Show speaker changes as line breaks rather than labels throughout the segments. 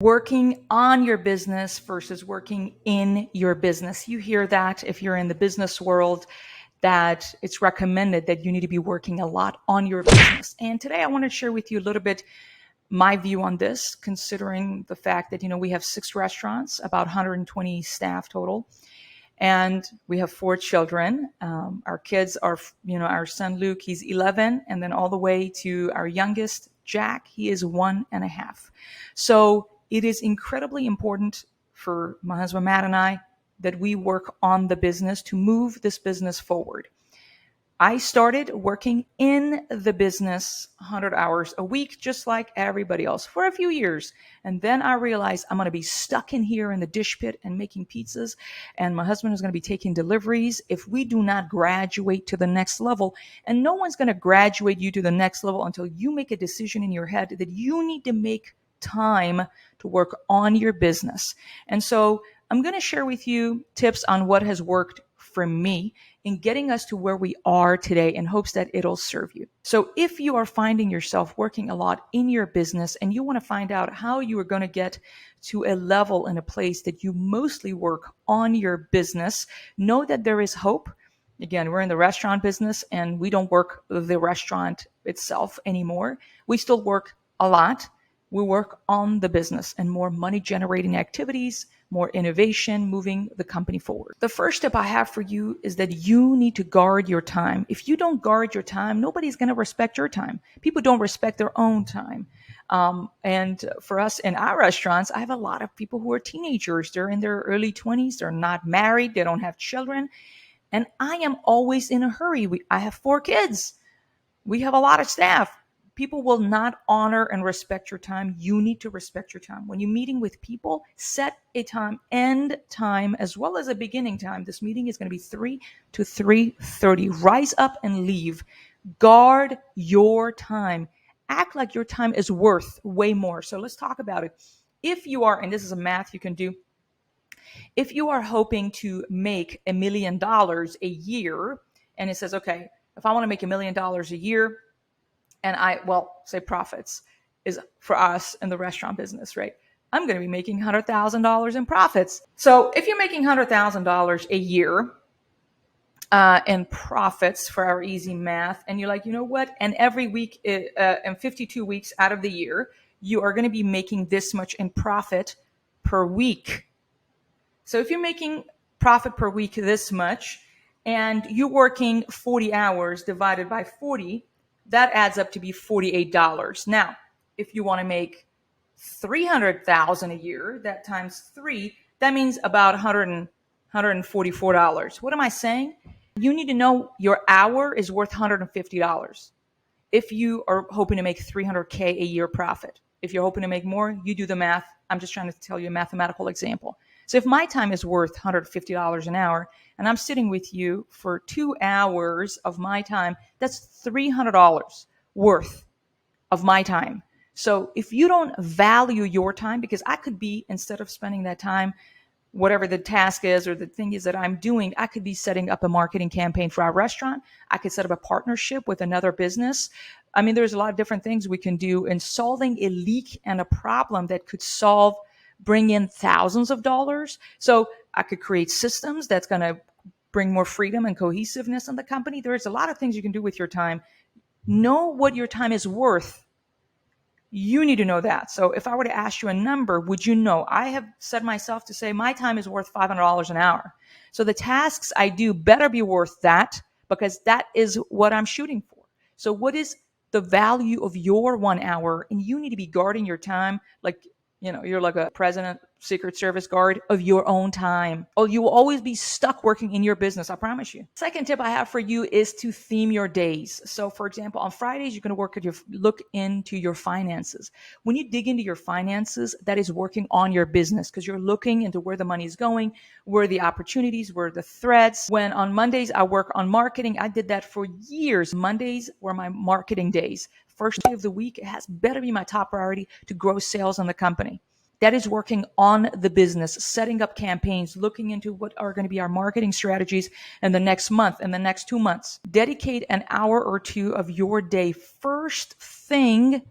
Working on your business versus working in your business. You hear that if you're in the business world, that it's recommended that you need to be working a lot on your business. And today I want to share with you a little bit my view on this, considering the fact that, we have 6 restaurants, about 120 staff total, and we have 4 children. Our kids are, our son Luke, he's 11, and then all the way to our youngest, Jack, he is 1.5. So it is incredibly important for my husband Matt and I that we work on the business to move this business forward. I started working in the business 100 hours a week, just like everybody else, for a few years. And then I realized I'm going to be stuck in here in the dish pit and making pizzas. And my husband is going to be taking deliveries if we do not graduate to the next level. And no one's going to graduate you to the next level until you make a decision in your head that you need to make time to work on your business. And so I'm going to share with you tips on what has worked for me in getting us to where we are today in hopes that it'll serve you. So if you are finding yourself working a lot in your business and you want to find out how you are going to get to a level and a place that you mostly work on your business, know that there is hope. Again, we're in the restaurant business and we don't work the restaurant itself anymore. We still work a lot. We work on the business and more money generating activities, more innovation, moving the company forward. The first tip I have for you is that you need to guard your time. If you don't guard your time, nobody's going to respect your time. People don't respect their own time. And for us in our restaurants, I have a lot of people who are teenagers. They're in their early 20s. They're not married. They don't have children. And I am always in a hurry. I have 4 kids. We have a lot of staff. People will not honor and respect your time. You need to respect your time. When you're meeting with people, set a time, end time, as well as a beginning time. This meeting is going to be 3 to 3:30. Rise up and leave. Guard your time. Act like your time is worth way more. So let's talk about it. If you are, and this is a math you can do, if you are hoping to make $1 million a year, and it says, okay, if I want to make $1 million a year, and say profits is for us in the restaurant business, right? I'm going to be making $100,000 in profits. So if you're making $100,000 a year in profits for our easy math, and you're like, you know what? And every week, and 52 weeks out of the year, you are going to be making this much in profit per week. So if you're making profit per week this much, and you're working 40 hours divided by 40, that adds up to be $48. Now, if you want to make $300,000 a year, that times 3, that means about $144. What am I saying? You need to know your hour is worth $150 if you are hoping to make $300K a year profit. If you're hoping to make more, you do the math. I'm just trying to tell you a mathematical example. So if my time is worth $150 an hour and I'm sitting with you for 2 hours of my time, that's $300 worth of my time. So if you don't value your time, because I could be, instead of spending that time, whatever the task is or the thing is that I'm doing, I could be setting up a marketing campaign for our restaurant. I could set up a partnership with another business. I mean, there's a lot of different things we can do in solving a leak and a problem that could bring in thousands of dollars. So I could create systems that's going to bring more freedom and cohesiveness in the company. There's a lot of things you can do with your time. Know what your time is worth. You need to know that. So if I were to ask you a number, would you know? I have set myself to say my time is worth $500 an hour. So the tasks I do better be worth that, because that is what I'm shooting for. So what is the value of your 1 hour? And you need to be guarding your time like, you're like a president, Secret Service guard of your own time. Oh, you will always be stuck working in your business, I promise you. Second tip I have for you is to theme your days. So for example, on Fridays, you're going to look into your finances. When you dig into your finances, that is working on your business, because you're looking into where the money is going, where the opportunities, where the threats. When on Mondays, I work on marketing. I did that for years. Mondays were my marketing days. First day of the week, it has better be my top priority to grow sales in the company. That is working on the business, setting up campaigns, looking into what are going to be our marketing strategies in the next month, in the next 2 months. Dedicate an hour or 2 of your day first thing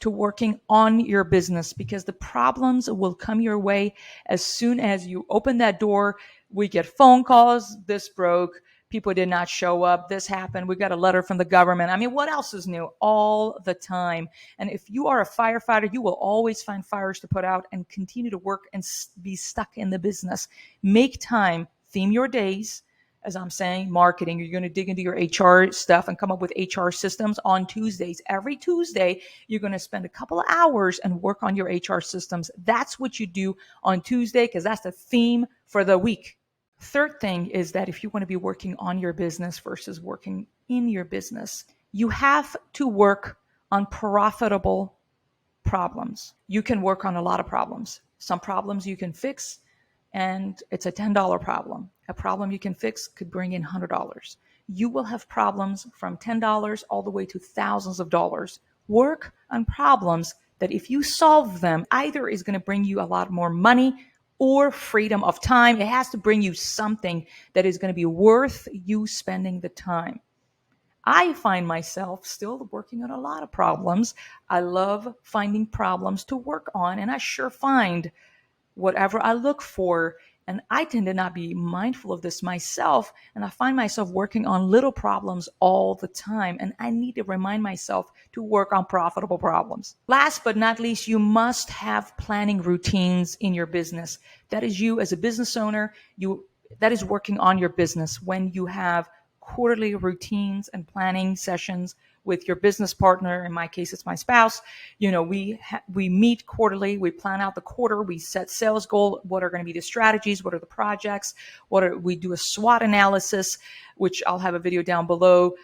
to working on your business, because the problems will come your way as soon as you open that door. We get phone calls. This broke. People did not show up. This happened. We got a letter from the government. I mean, what else is new? All the time. And if you are a firefighter, you will always find fires to put out and continue to work and be stuck in the business. Make time, theme your days. As I'm saying, marketing, you're going to dig into your HR stuff and come up with HR systems on Tuesdays. Every Tuesday, you're going to spend a couple of hours and work on your HR systems. That's what you do on Tuesday, because that's the theme for the week. Third thing is that if you want to be working on your business versus working in your business, you have to work on profitable problems. You can work on a lot of problems. Some problems you can fix, and it's a $10 problem. A problem you can fix could bring in $100. You will have problems from $10 all the way to thousands of dollars. Work on problems that if you solve them, either is going to bring you a lot more money or freedom of time. It has to bring you something that is going to be worth you spending the time. I find myself still working on a lot of problems. I love finding problems to work on, and I sure find whatever I look for. And I tend to not be mindful of this myself. And I find myself working on little problems all the time. And I need to remind myself to work on profitable problems. Last but not least, you must have planning routines in your business. That is you as a business owner. That is working on your business when you have quarterly routines and planning sessions with your business partner. In my case, it's my spouse. We meet quarterly. We plan out the quarter. We set sales goal. What are going to be the strategies? What are the projects? We do a SWOT analysis, which I'll have a video down below,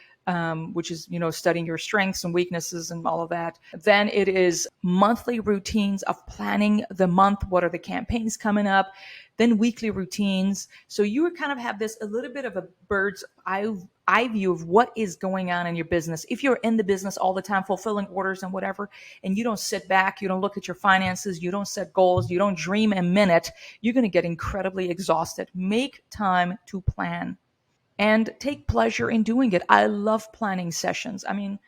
which is, studying your strengths and weaknesses and all of that. Then it is monthly routines of planning the month. What are the campaigns coming up? Then weekly routines. So you kind of have this a little bit of a bird's eye view of what is going on in your business. If you're in the business all the time, fulfilling orders and whatever, and you don't sit back, you don't look at your finances, you don't set goals, you don't dream a minute, you're going to get incredibly exhausted. Make time to plan and take pleasure in doing it. I love planning sessions. I mean,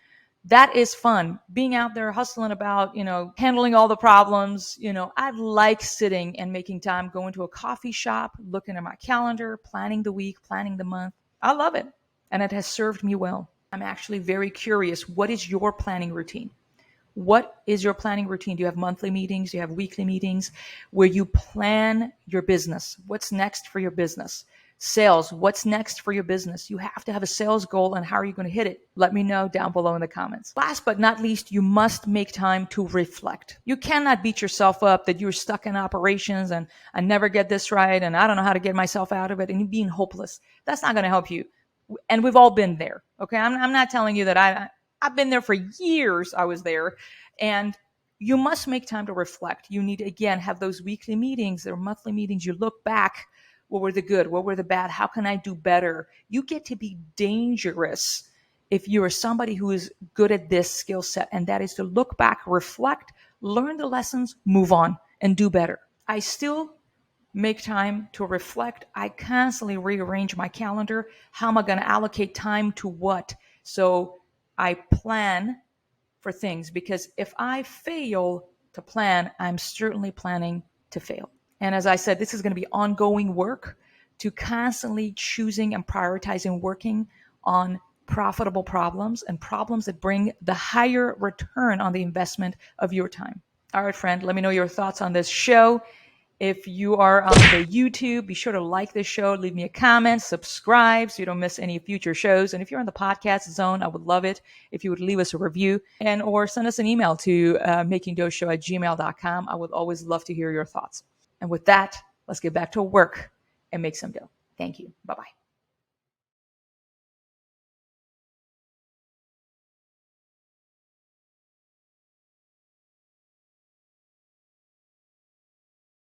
that is fun. Being out there hustling about, handling all the problems. I like sitting and making time, going to a coffee shop, looking at my calendar, planning the week, planning the month. I love it. And it has served me well. I'm actually very curious. What is your planning routine? What is your planning routine? Do you have monthly meetings? Do you have weekly meetings where you plan your business? What's next for your business? Sales, what's next for your business? You have to have a sales goal, and how are you going to hit it? Let me know down below in the comments. Last but not least, you must make time to reflect. You cannot beat yourself up that you're stuck in operations and I never get this right and I don't know how to get myself out of it, and you being hopeless. That's not going to help you. And we've all been there. Okay. I'm not telling you that I've been there for years. I was there. And you must make time to reflect. You need to, again, have those weekly meetings or monthly meetings. You look back. What were the good? What were the bad? How can I do better? You get to be dangerous if you are somebody who is good at this skill set, and that is to look back, reflect, learn the lessons, move on, and do better. I still make time to reflect. I constantly rearrange my calendar. How am I going to allocate time to what? So I plan for things, because if I fail to plan, I'm certainly planning to fail. And as I said, this is going to be ongoing work to constantly choosing and prioritizing working on profitable problems and problems that bring the higher return on the investment of your time. All right, friend, let me know your thoughts on this show. If you are on the YouTube, be sure to like this show, leave me a comment, subscribe so you don't miss any future shows. And if you're on the podcast zone, I would love it if you would leave us a review or send us an email to makingdough@gmail.com. I would always love to hear your thoughts. And with that, let's get back to work and make some dough. Thank you. Bye-bye.